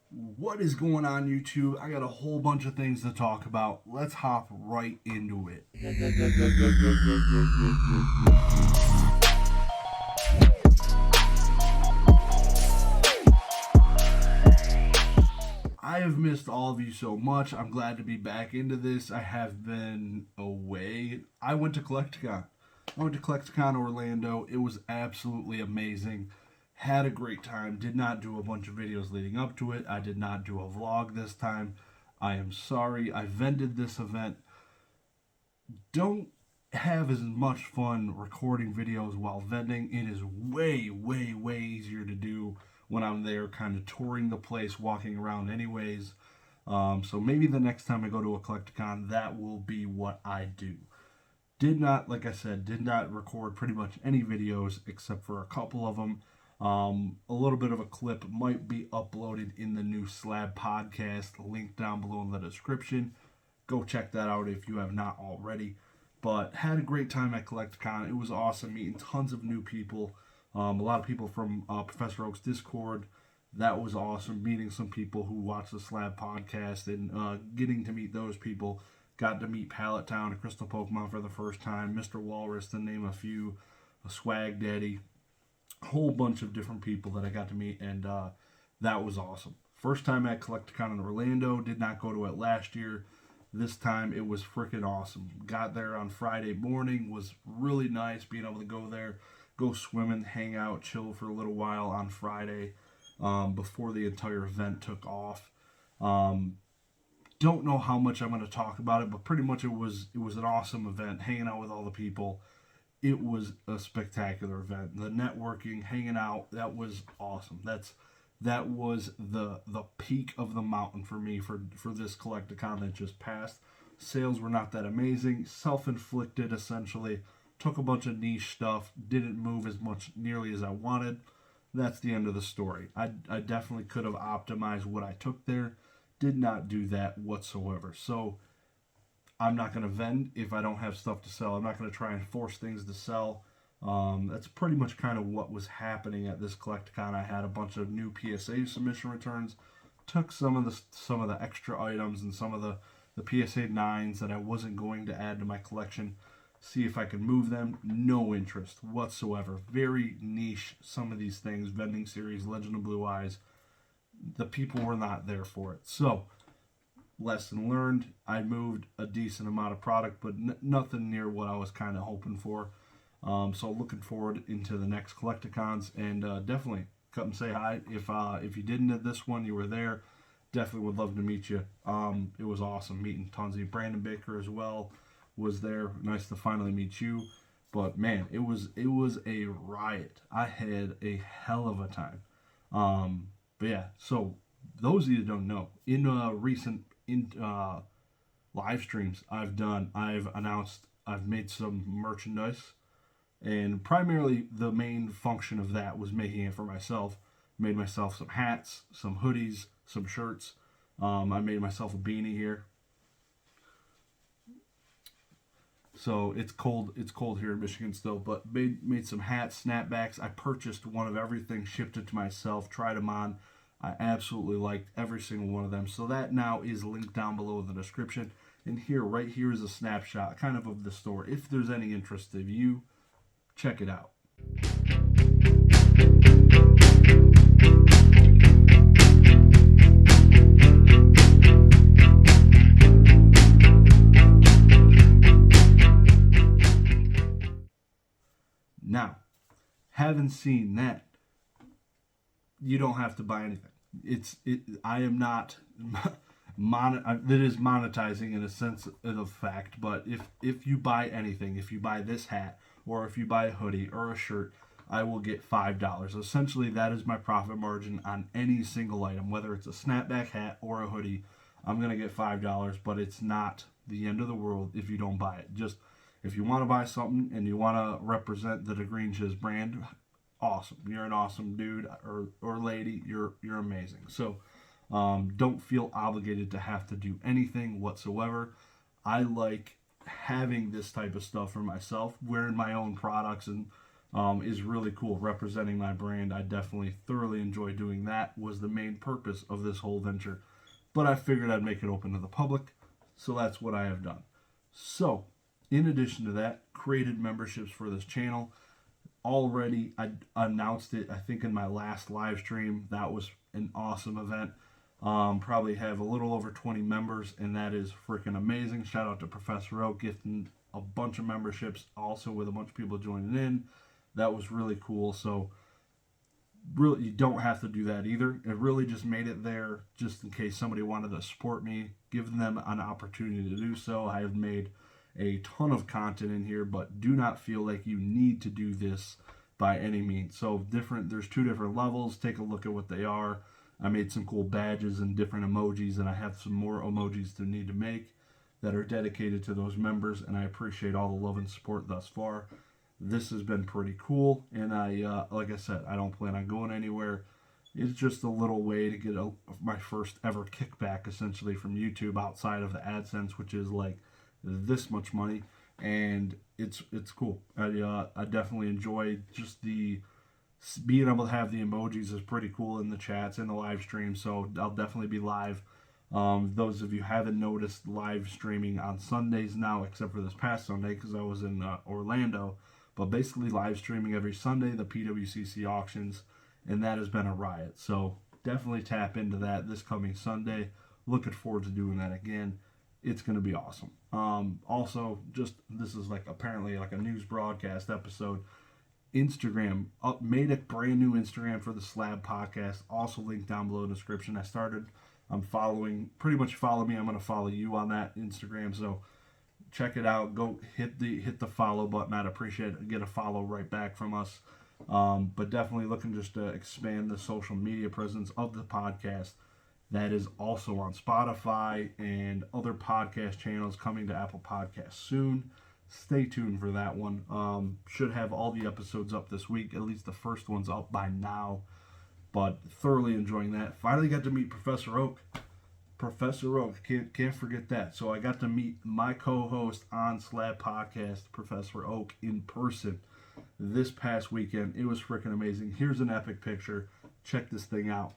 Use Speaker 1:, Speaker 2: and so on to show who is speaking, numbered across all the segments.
Speaker 1: What is going on, YouTube? I got a whole bunch of things to talk about. Let's hop right into it. I have missed all of you so much. I'm glad to be back into this. I have been away. I went to Collecticon. I went to Collecticon Orlando. It was absolutely amazing. Had a great time. Did not do a bunch of videos leading up to it. I did not do a vlog this time. I am sorry. I vended this event. Don't have as much fun recording videos while vending. It is way, way, way easier to do when I'm there kind of touring the place, walking around anyways. So maybe the next time I go to a Collecticon, that will be what I do. Did not, like I said, did not record pretty much any videos except for a couple of them. A little bit of a clip might be uploaded in the new Slab podcast, link down below in the description. Go check that out if you have not already. But had a great time at Collecticon. It was awesome meeting tons of new people. A lot of people from Professor Oak's Discord. That was awesome. Meeting some people who watch the Slab podcast and getting to meet those people. Got to meet Pallet Town, a Crystal Pokemon for the first time. Mr. Walrus, to name a few. A Swag Daddy. A whole bunch of different people that I got to meet, and that was awesome. First time at Collecticon in Orlando. Did not go to it last year. This time it was freaking awesome. Got there on Friday morning. Was really nice being able to go there, go swimming, hang out, chill for a little while on Friday before the entire event took off. Don't know how much I'm going to talk about it, but pretty much it was an awesome event. Hanging out with all the people. It was a spectacular event. The networking, hanging out, that was awesome. That was the peak of the mountain for me for this Collecticon that just passed. Sales were not that amazing. Self-inflicted, essentially. Took a bunch of niche stuff. Didn't move as much nearly as I wanted. That's the end of the story. I definitely could have optimized what I took there. Did not do that whatsoever. So I'm not going to vend if I don't have stuff to sell. I'm not going to try and force things to sell. That's pretty much kind of what was happening at this Collecticon. I had a bunch of new PSA submission returns. Took some of the extra items and some of the PSA 9s that I wasn't going to add to my collection. See if I could move them. No interest whatsoever. Very niche, some of these things. Vending series, Legend of Blue Eyes. The people were not there for it. So, lesson learned. I moved a decent amount of product, but nothing near what I was kind of hoping for. So looking forward into the next Collecticons, and definitely come and say hi. If you didn't at this one, you were there. Definitely would love to meet you. It was awesome meeting tons of you. Brandon Baker as well was there. Nice to finally meet you. But man, it was a riot. I had a hell of a time. But yeah, so those of you that don't know, in recent live streams I've announced I've made some merchandise, and primarily the main function of that was making it for myself. Made myself some hats, some hoodies, some shirts. I made myself a beanie here. So it's cold here in Michigan still, but made some hats, snapbacks. I purchased one of everything, shipped it to myself, tried them on. I absolutely liked every single one of them. So that now is linked down below in the description. And here, right here is a snapshot kind of the store. If there's any interest of you, check it out. Now, having seen that, you don't have to buy anything. I am not that is monetizing in a sense of fact, but if you buy anything, if you buy this hat or if you buy a hoodie or a shirt, I will get $5. Essentially, that is my profit margin on any single item, whether it's a snapback hat or a hoodie. I'm gonna get $5, but it's not the end of the world if you don't buy it. Just if you want to buy something and you want to represent the Dagreenshiz brand, awesome. You're an awesome dude or lady. You're amazing. So don't feel obligated to have to do anything whatsoever. I like having this type of stuff for myself, wearing my own products and is really cool, representing my brand. I definitely thoroughly enjoy doing that, was the main purpose of this whole venture. But I figured I'd make it open to the public, so that's what I have done. So, in addition to that, created memberships for this channel. Already, I announced it, I think, in my last live stream. That was an awesome event. Probably have a little over 20 members, and that is freaking amazing. Shout out to Professor Oak gifting a bunch of memberships, also with a bunch of people joining in. That was really cool. So really, you don't have to do that either. It really just made it there just in case somebody wanted to support me, giving them an opportunity to do so. I have made a ton of content in here, but do not feel like you need to do this by any means. So there's 2 different levels. Take a look at what they are. I made some cool badges and different emojis, and I have some more emojis to need to make that are dedicated to those members, and I appreciate all the love and support thus far. This has been pretty cool, and I, like I said, I don't plan on going anywhere. It's just a little way to get my first ever kickback, essentially, from YouTube outside of the AdSense, which is like this much money, and it's cool. I definitely enjoy just being able to have the emojis is pretty cool in the chats, in the live stream, so I'll definitely be live. Those of you who haven't noticed, live streaming on Sundays now, except for this past Sunday because I was in Orlando, but basically live streaming every Sunday, the PWCC auctions, and that has been a riot. So definitely tap into that this coming Sunday. Looking forward to doing that again. It's going to be awesome. Also, this is apparently like a news broadcast episode. Instagram made a brand new Instagram for the Slab Podcast, also linked down below in the description. I'm following, pretty much follow me. I'm going to follow you on that Instagram, so check it out. Go hit the follow button. I'd appreciate it. Get a follow right back from us. But definitely looking just to expand the social media presence of the podcast. That is also on Spotify and other podcast channels, coming to Apple Podcasts soon. Stay tuned for that one. Should have all the episodes up this week. At least the first one's up by now. But thoroughly enjoying that. Finally got to meet Professor Oak. Professor Oak, can't forget that. So I got to meet my co-host on Slab Podcast, Professor Oak, in person this past weekend. It was freaking amazing. Here's an epic picture. Check this thing out.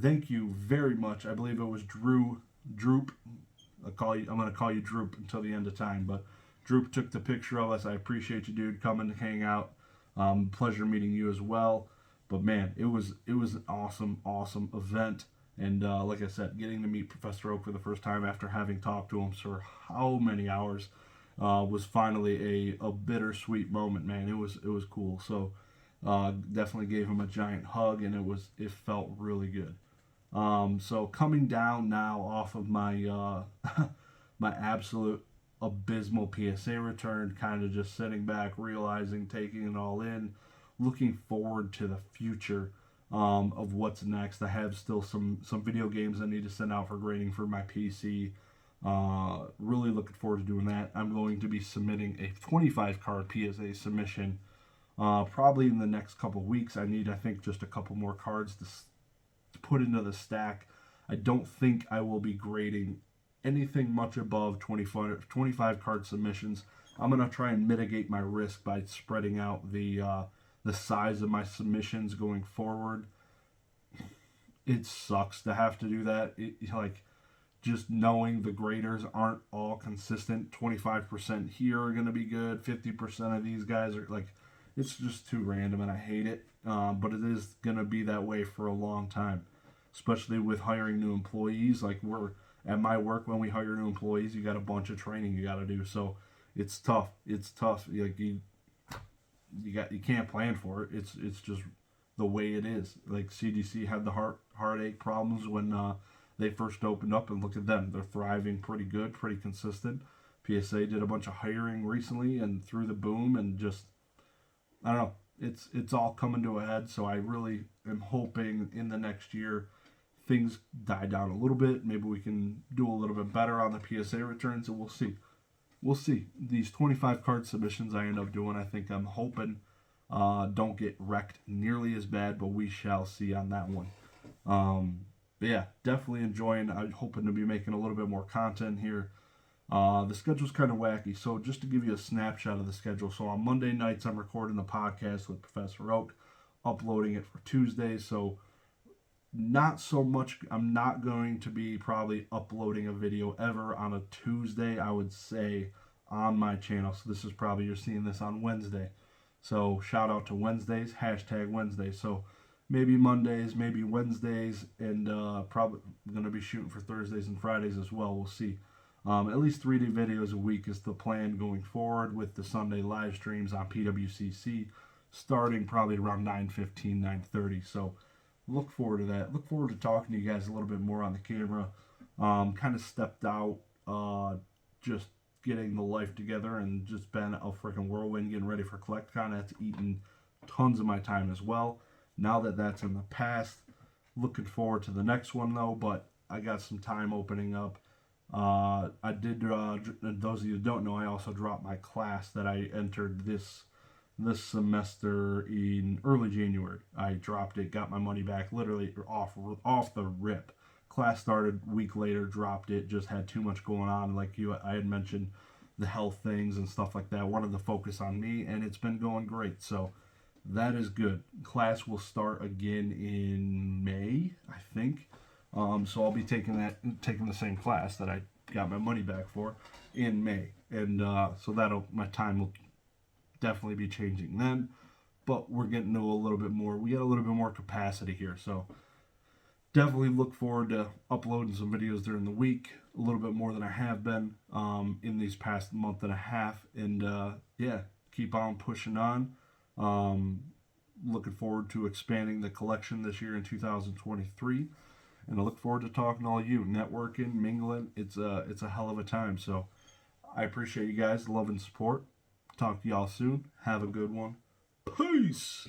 Speaker 1: Thank you very much. I believe it was Droop. I'm going to call you Droop until the end of time, but Droop took the picture of us. I appreciate you, dude, coming to hang out. Pleasure meeting you as well. But man, it was an awesome event. And like I said, getting to meet Professor Oak for the first time after having talked to him for how many hours was finally a bittersweet moment, man. It was cool. So definitely gave him a giant hug, and it felt really good. So coming down now off of my my absolute abysmal PSA return, kind of just sitting back, realizing, taking it all in, looking forward to the future of what's next. I have still some video games I need to send out for grading for my PC. Really looking forward to doing that. I'm going to be submitting a 25 card PSA submission probably in the next couple weeks. I think just a couple more cards to put into the stack. I don't think I will be grading anything much above 25 card submissions. I'm going to try and mitigate my risk by spreading out the size of my submissions going forward. It sucks to have to do that. Just knowing the graders aren't all consistent. 25% here are going to be good. 50% of these guys are it's just too random, and I hate it. But it is going to be that way for a long time, especially with hiring new employees. We're at my work, when we hire new employees, you got a bunch of training you got to do. So it's tough. You can't plan for it. It's just the way it is. CDC had the heartache problems when they first opened up, and look at them. They're thriving pretty good, pretty consistent. PSA did a bunch of hiring recently and through the boom, and just, I don't know. It's all coming to a head, so I really am hoping in the next year things die down a little bit. Maybe we can do a little bit better on the PSA returns, and we'll see. We'll see. These 25 card submissions I end up doing, I'm hoping don't get wrecked nearly as bad, but we shall see on that one. But yeah, definitely enjoying. I'm hoping to be making a little bit more content here. The schedule's kind of wacky, so just to give you a snapshot of the schedule. So on Monday nights, I'm recording the podcast with Professor Oak, uploading it for Tuesdays. So not so much. I'm not going to be probably uploading a video ever on a Tuesday, I would say, on my channel. So this is probably, you're seeing this on Wednesday. So shout out to Wednesdays, hashtag Wednesdays. So maybe Mondays, maybe Wednesdays, and probably going to be shooting for Thursdays and Fridays as well. We'll see. At least 3-day videos a week is the plan going forward, with the Sunday live streams on PWCC starting probably around 9:15, 9:30. So look forward to that. Look forward to talking to you guys a little bit more on the camera. Kind of stepped out, just getting the life together, and just been a freaking whirlwind getting ready for CollectCon. That's eaten tons of my time as well. Now that that's in the past, looking forward to the next one though, but I got some time opening up. I did, those of you who don't know, I also dropped my class that I entered this semester in early January. I dropped it, got my money back literally off the rip. Class started a week later, dropped it, just had too much going on. Like I had mentioned, the health things and stuff like that. Wanted to focus on me, and it's been going great. So that is good. Class will start again in May, I think. So I'll be taking the same class that I got my money back for in May, and so my time will definitely be changing then. But we're getting to a little bit more. We got a little bit more capacity here, so definitely look forward to uploading some videos during the week, a little bit more than I have been in these past month and a half, and yeah, keep on pushing on. Looking forward to expanding the collection this year in 2023. And I look forward to talking to all you, networking, mingling. It's a hell of a time. So I appreciate you guys' love and support. Talk to y'all soon. Have a good one. Peace.